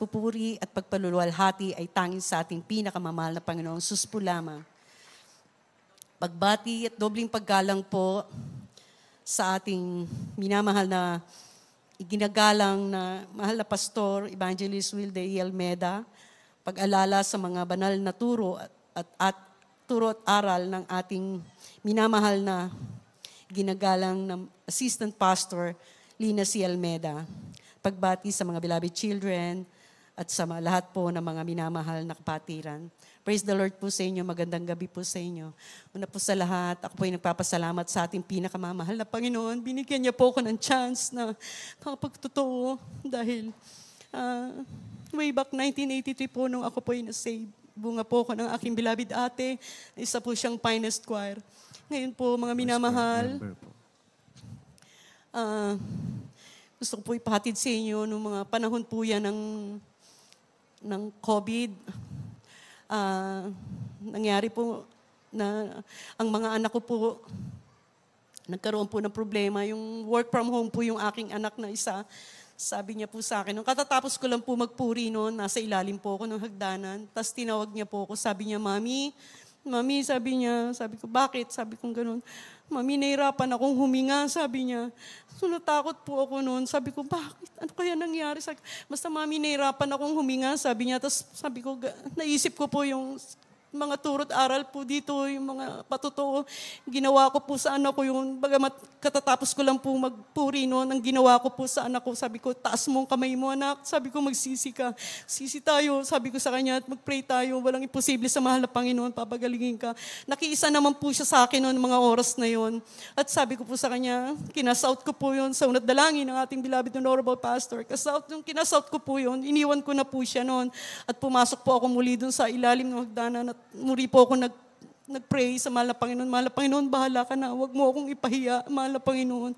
papuri at pagpaluluwalhati ay tanging sa ating pinakamamahal na Panginoong Sus po lamang. Pagbati at dobling paggalang po sa ating minamahal na iginagalang na mahal na Pastor, Evangelist Wilde E. Almeda, pag-alala sa mga banal na turo at turo at aral ng ating minamahal na ginagalang na Assistant Pastor, Lina C. Almeda. Pagbati sa mga beloved children at sa lahat po ng mga minamahal na kapatiran. Praise the Lord po sa inyo. Magandang gabi po sa inyo. Una po sa lahat, ako po ay nagpapasalamat sa ating pinakamamahal na Panginoon. Binigyan niya po ako ng chance na makapagtotoo dahil way back 1983 po nung ako po ay nasave. Bunga po ako ng aking beloved ate. Isa po siyang finest choir. Ngayon po, mga minamahal, gusto ko po ipahatid sa inyo noong mga panahon po yan ng COVID. Nangyari po na ang mga anak ko po, nagkaroon po ng problema. Yung work from home po yung aking anak na isa. Sabi niya po sa akin, nung katatapos ko lang po magpuri noon, nasa ilalim po ako ng hagdanan. Tapos tinawag niya po ako, sabi niya, Mami, sabi niya, sabi ko, bakit? Sabi ko gano'n. Mami, nahirapan akong huminga, sabi niya. So, natakot po ako noon. Sabi ko, bakit? Ano kaya nangyari? Sabi ko, basta mami, nahirapan akong huminga, sabi niya. Tapos sabi ko, naisip ko po yung mga turot aral po dito, yung mga patotoo. Ginawa ko po sa anak ko yung, bagamat katatapos ko lang po magpuri noon, ang ginawa ko po sa anak ko, sabi ko, taas mong kamay mo anak, sabi ko, magsisi ka. Sisi tayo, sabi ko sa kanya, at mag-pray tayo, walang imposible sa mahal na Panginoon, papagalingin ka. Nakiisa naman po siya sa akin noon, mga oras na yon. At sabi ko po sa kanya, kinasout ko po yun sa unat dalangin ng ating beloved honorable pastor. Yung kinasout ko po yun, iniwan ko na po siya noon. At pumasok po ako muli dun sa ilalim ng hagdanan at muli po ako nag-pray sa mahal na Panginoon. Mahal na Panginoon, bahala ka na. Huwag mo akong ipahiya, mahal na Panginoon.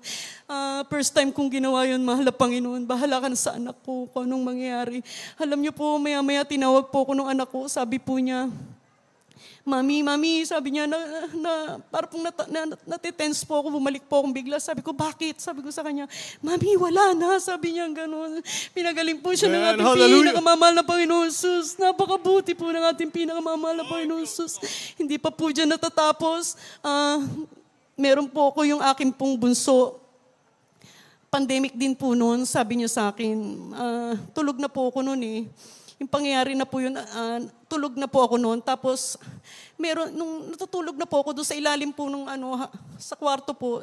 First time kong ginawa yun, mahal na Panginoon. Bahala ka na sa anak ko kung anong mangyayari. Alam niyo po, maya-maya tinawag po ako ng anak ko. Sabi po niya, Mami, sabi niya, parang pong natitense po ako, bumalik po akong bigla. Sabi ko, bakit? Sabi ko sa kanya, Mami, wala na. Sabi niya gano'n. Pinagaling po siya ng ating pinakamamahal na Panginoon Sus. Napakabuti po ng ating pinakamamahal na Panginoon Sus. Hindi pa po dyan natatapos. Meron po ako yung aking pong bunso. Pandemic din po noon, sabi niya sa akin, tulog na po ako noon eh. Yung pangyayari na po yun, tulog na po ako noon. Tapos, nung natutulog na po ako doon sa ilalim po nung sa kwarto po,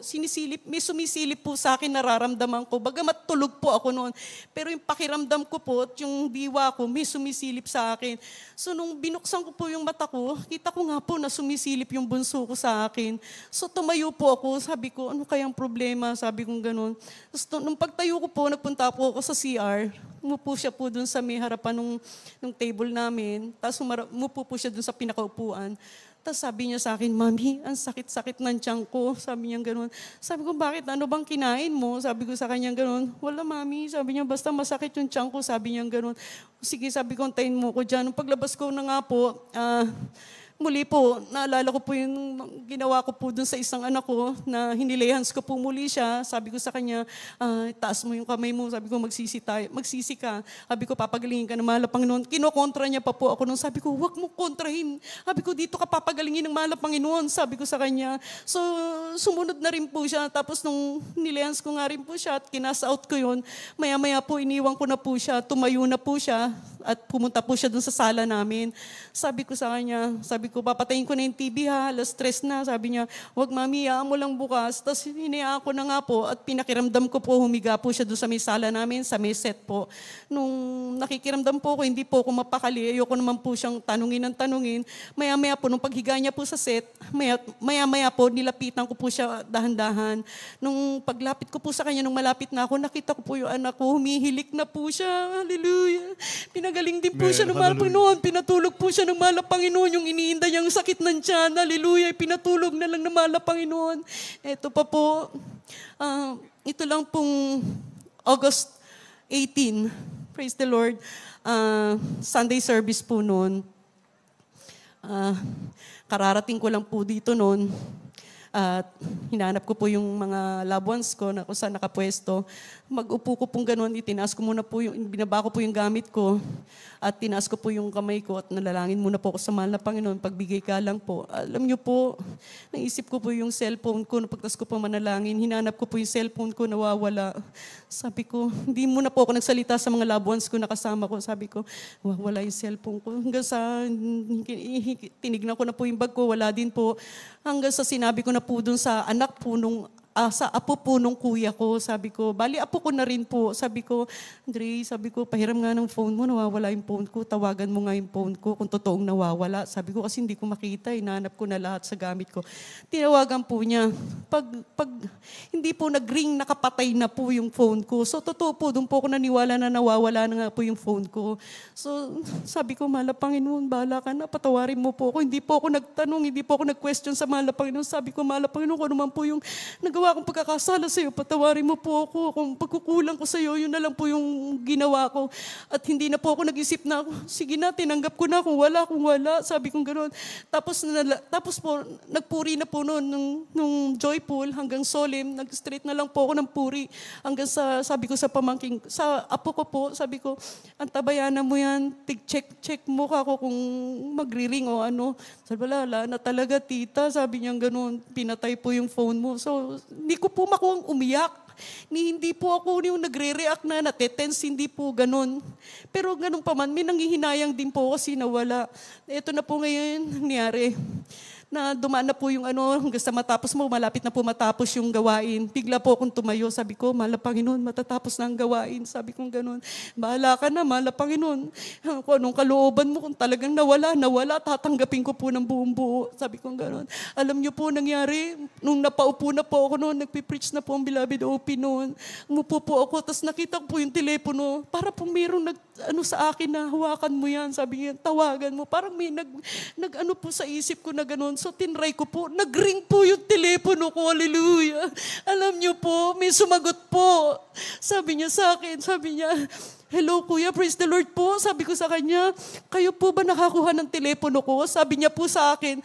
may sumisilip po sa akin, nararamdaman ko. Bagamat tulog po ako noon. Pero yung pakiramdam ko po, at yung diwa ko, may sumisilip sa akin. So, nung binuksan ko po yung mata ko, kita ko nga po na sumisilip yung bunso ko sa akin. So, tumayo po ako. Sabi ko, ano kayang problema? Sabi kong ganun. Tapos, nung pagtayo ko po, nagpunta po ako sa CR. Umupo siya po doon sa may harapan nung table namin. Tapos umupo po siya doon sa pinakaupuan. Tapos sabi niya sa akin, Mami, ang sakit-sakit ng tiyan ko. Sabi niya gano'n. Sabi ko, bakit? Ano bang kinain mo? Sabi ko sa kanya gano'n. Wala, Mami. Sabi niya, basta masakit yung tiyan ko. Sabi niya gano'n. Sige, sabi ko, antayin mo ko dyan. Nung paglabas ko na nga po, muli po, naalala ko po yung ginawa ko po dun sa isang anak ko na hinilehans ko po muli siya. Sabi ko sa kanya, taas mo yung kamay mo. Sabi ko, magsisi ka. Sabi ko, papagalingin ka ng mahal na Panginoon. Kinokontra niya pa po ako nung sabi ko, huwag mo kontrahin. Sabi ko, dito ka papagalingin ng mahal na Panginoon. Sabi ko sa kanya. So, sumunod na rin po siya. Tapos nung nilehans ko nga rin po siya at kinasa-out ko yun, maya-maya po, iniwan ko na po siya. Tumayo na po siya at pumunta po siya dun sa sala namin. Sabi ko sa kanya, sabi ko, papatayin ko na yung TV ha, alas 3 na. Sabi niya, wag mami, mo lang bukas. Tapos hinayaan ko na nga po at pinakiramdam ko po, humiga po siya doon sa may sala namin, sa may set po. Nung nakikiramdam po ako, hindi po ako mapakali. Ayoko naman po siyang tanungin. Maya-maya po, nung paghiga niya po sa set, maya-maya po, nilapitan ko po siya dahan-dahan. Nung paglapit ko po sa kanya, nung malapit na ako, nakita ko po yung anak ko, humihilik na po siya. Hallelujah. Pinagaling din po siya ng mahal Panginoon. Pinatulog po siya ng mahal Panginoon. Yung iniinda niyang sakit ng tiyan. Hallelujah. Pinatulog na lang ng mahal Panginoon. Ito pa po. Ito lang pong August 18. Praise the Lord. Sunday service po noon. Kararating ko lang po dito noon. At hinanap ko po yung mga loved ones ko na kung saan nakapwesto. mag-upo ko pong ganun, itinaas ko muna po binaba ko po yung gamit ko at tinaas ko po yung kamay ko at nalalangin muna po ako sa mahal na Panginoon, pagbigay ka lang po. Alam niyo po, naisip ko po yung cellphone ko, pagtas ko po manalangin, hinanap ko po yung cellphone ko, nawawala. Sabi ko, hindi muna po ako nagsalita sa mga loved ones ko na kasama ko. Sabi ko, wala yung cellphone ko. Hanggang sa tinignan ko na po yung bag ko, wala din po. Hanggang sa sinabi ko na po dun sa anak po sa apo po nung kuya ko, sabi ko, bali apo ko na rin po. Sabi ko, Andre, sabi ko, pahiram nga ng phone mo, nawawala yung phone ko. Tawagan mo nga yung phone ko kung totoong nawawala. Sabi ko, kasi hindi ko makita, hinanap ko na lahat sa gamit ko. Tinawagan po niya. Pag hindi po nag-ring, nakapatay na po yung phone ko. So, totoo po, doon po ako naniwala na nawawala na nga po yung phone ko. So, sabi ko, mahal na Panginoon, bahala ka na, patawarin mo po ako. Hindi po ako nagtanong, hindi po ako nag-question sa mahal na Panginoon. Sabi ko, mahal na Panginoon, kung ano man po yung nagawa akong pagkakasala sa iyo, patawarin mo po ako. Kung pagkukulang ko sa iyo, yun na lang po yung ginawa ko. At hindi na po ako nag-isip na, sige na, tinanggap ko na kung wala. Sabi kong gano'n. Tapos po, nagpuri na po noon, nung joyful hanggang solemn, nag-straight na lang po ako ng puri. Hanggang sabi ko sa pamangking, sa apo ko po, sabi ko, antabayanan mo yan, check mo ako kung magri-ring o ano. Sabi, wala na talaga, tita. Sabi niya gano'n, pinatay po yung phone mo. So, hindi ko po makuhang umiyak. Hindi po ako yung nagre-react na natetense, hindi po ganun. Pero ganun pa man, may nanghihinayang din po kasi nawala. Ito na po ngayon nangyari. Na dumaan na po yung hanggang sa matapos mo, malapit na po matapos yung gawain. Bigla po akong tumayo, sabi ko, mahal na Panginoon, matatapos na ang gawain. Sabi kong ganun, bahala ka na, mahal na Panginoon. Kung anong kalooban mo, kung talagang nawala, tatanggapin ko po ng buong buo. Sabi kong ganun. Alam niyo po, nangyari, nung napaupo na po ako noon, nagpipreach na po ang Beloved OP noon. Umupo po ako, tapos nakita ko po yung telepono, para pong mayroong sa akin na hawakan mo yan. Sabi niya, tawagan mo. Parang may po sa isip ko na ganun. So, tinry ko po. Nag-ring po yung telepono ko. Hallelujah. Alam niyo po, may sumagot po. Sabi niya sa akin, hello kuya, praise the Lord po. Sabi ko sa kanya, kayo po ba nakakuha ng telepono ko? Sabi niya po sa akin,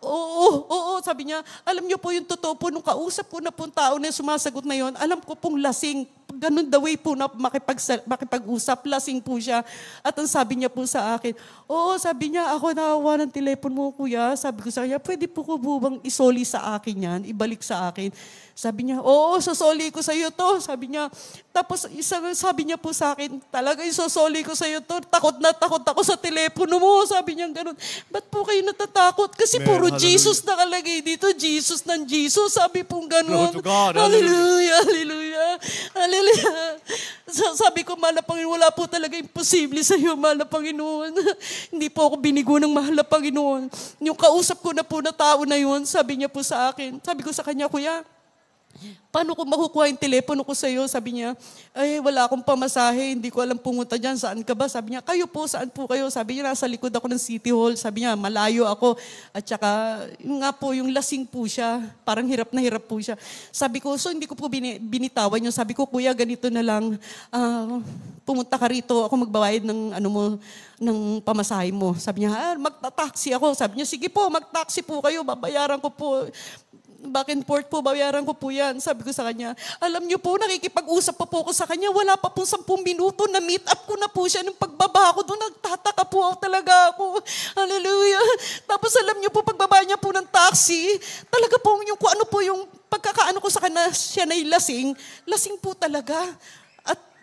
oo. Sabi niya, alam niyo po yung totoo po, nung kausap ko na po tao na sumasagot na yon, alam ko pong lasing. Ganun the way po na makipag-usap, lasing po siya. At ang sabi niya po sa akin, oo, sabi niya, ako nakakuha ng telepono mo kuya. Sabi ko sa kanya, pwede po ko bubang isoli sa akin yan, ibalik sa akin. Sabi niya, oo, sosoli ko sa iyo to. Sabi niya, tapos sabi niya po sa akin, talaga isosoli ko sa iyo to. Takot na takot ako sa telepono mo. Sabi niya gano'n. Ba't po kayo natatakot? Kasi puro Jesus nakalagay dito. Jesus ng Jesus. Sabi po gano'n. Hallelujah, hallelujah, hallelujah. Sabi ko, mahal na Panginoon, wala po talaga imposible sa iyo, mahal na Panginoon. Hindi po ako binigo ng mahal na Panginoon. Yung kausap ko na po na tao na yun, sabi niya po sa akin, sabi ko sa kanya, kuya, paano ko makukuha yung telepono ko sa iyo? Sabi niya, ay wala akong pamasahe, hindi ko alam pumunta dyan, saan ka ba? Sabi niya, kayo po, saan po kayo? Sabi niya, nasa likod ako ng City Hall. Sabi niya, malayo ako. At saka, yung lasing po siya, parang hirap na hirap po siya. Sabi ko, so hindi ko po binitawan yun. Sabi ko, kuya, ganito na lang, pumunta ka rito, ako magbabayad ng pamasahe mo. Sabi niya, magta-taxi ako. Sabi niya, sige po, mag-taxi po kayo, babayaran ko po. Back and forth po, bayaran ko po yan. Sabi ko sa kanya, alam niyo po, nakikipag-usap pa po ako sa kanya, wala pa po 10 minuto, na-meet up ko na po siya. Nung pagbaba ko doon, nagtataka po talaga ako. Hallelujah. Tapos alam niyo po, pagbaba niya po ng taxi, talaga po yung kung ano po yung pagkakaano ko sa kanya, siya na lasing po talaga.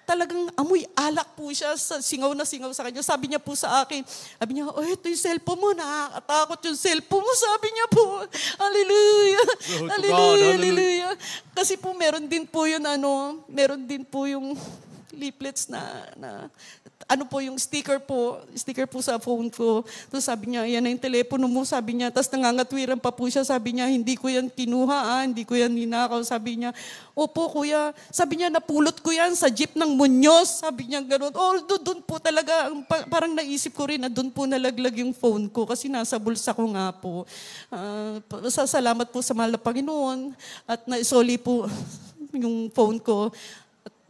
Talagang amoy alak po siya, singaw na singaw sa kanya. Sabi niya po sa akin, sabi niya, oh, ito yung cellphone mo, nakakatakot yung cellphone mo. Sabi niya po, hallelujah, hallelujah, hallelujah. Kasi po meron din po yung leaflets na yung sticker po sa phone ko. Tapos sabi niya, yan na yung telepono mo, sabi niya. Tapos nangangatwiran pa po siya, sabi niya, hindi ko yan kinuha, hindi ko yan ninakaw. Sabi niya, opo kuya. Sabi niya, napulot ko yan sa jeep ng Muñoz. Sabi niya gano'n. Doon po talaga, parang naisip ko rin na doon po nalaglag yung phone ko kasi nasa bulsa ko nga po. Salamat po sa mahal na Panginoon at naisoli po yung phone ko.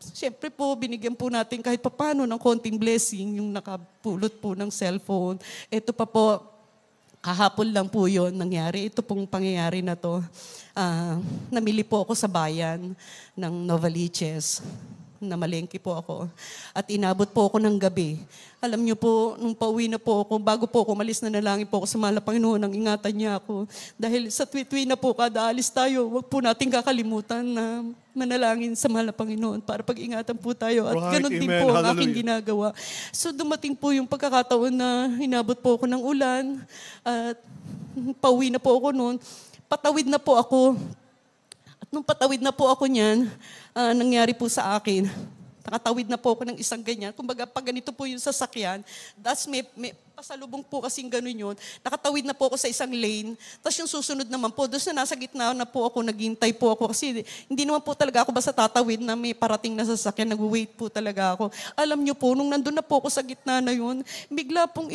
Siyempre po, binigyan po natin kahit papano ng konting blessing yung nakapulot po ng cellphone. Ito pa po, Kahapon lang po yun nangyari. Ito pong pangyayari na to. Namili po ako sa bayan ng Novaliches. Namalengke po ako. At inabot po ako ng gabi. Alam niyo po, nung pauwi na po ako, bago po ako malis na nalangin po ako sa mahal na Panginoon, nang ingatan niya ako. Dahil sa tuwi-tuwi na po, kada alis tayo, wag po natin kakalimutan na manalangin sa mahal na Panginoon para pag-ingatan po tayo. At Right, ganun din amen. po ang Hallelujah. aking ginagawa. So dumating po yung pagkakataon na hinabot po ako ng ulan at pauwi na po ako noon. Patawid na po ako. At nung patawid na po ako niyan, nangyari po sa akin, nakatawid na po ako ng isang ganyan. Kumbaga, pag ganito po yung sasakyan, that's may pasalubong po kasing gano'n yun. Nakatawid na po ako sa isang lane. Tapos yung susunod naman po, doon na nasa gitna na po ako, naghintay po ako. Kasi hindi naman po talaga ako basta tatawid na may parating na sasakyan. Nag-wait po talaga ako. Alam niyo po, nung nandun na po ako sa gitna na yun, bigla pong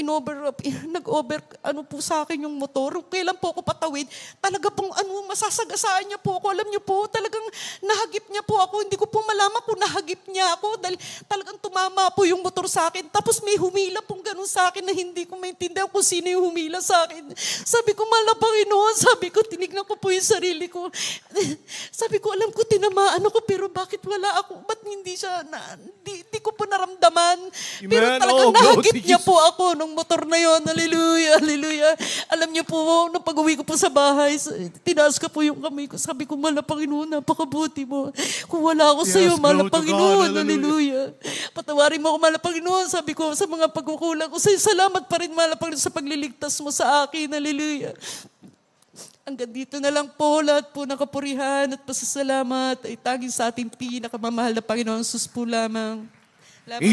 nag-over po sa akin yung motor. Kailan po ako patawid, talaga pong masasagasaan niya po ako. Alam niyo po, talagang nahagip niya po ako. Hindi ko po malaman kung nahagip niya ako dahil talagang tumama po yung motor sa akin. Tapos may humila pong ganun sa akin na hindi ko maintindihan kung sino yung humila sa akin. Sabi ko, mahal na Panginoon, sabi ko, tinignan ko po yung sarili ko. Sabi ko, alam ko, tinamaan ako, pero bakit wala ako? Ba't hindi siya, di ko po naramdaman. Amen. Pero talagang nahagip glory niya Jesus. po ako nung motor na yon. Hallelujah, hallelujah. Alam niyo po, nung pag-uwi ko po sa bahay, tinaas ko po yung kamay ko. Sabi ko, mahal na Panginoon, napakabuti mo. Kung wala ako sa iyo, Yes, mahal na glory to God. Panginoon, Hallelujah. hallelujah. Patawarin mo ako, mahal na Panginoon. Sabi ko, sa mga pagkukulang ko sa'yo, salamat pa rin, mahal na Panginoon, sa pagliligtas mo sa akin. Hallelujah. Hanggang dito na lang po, lahat po ng kapurihan at pasasalamat ay tanging sa ating pinakamamahal na Panginoon, Sus po lamang. Amen.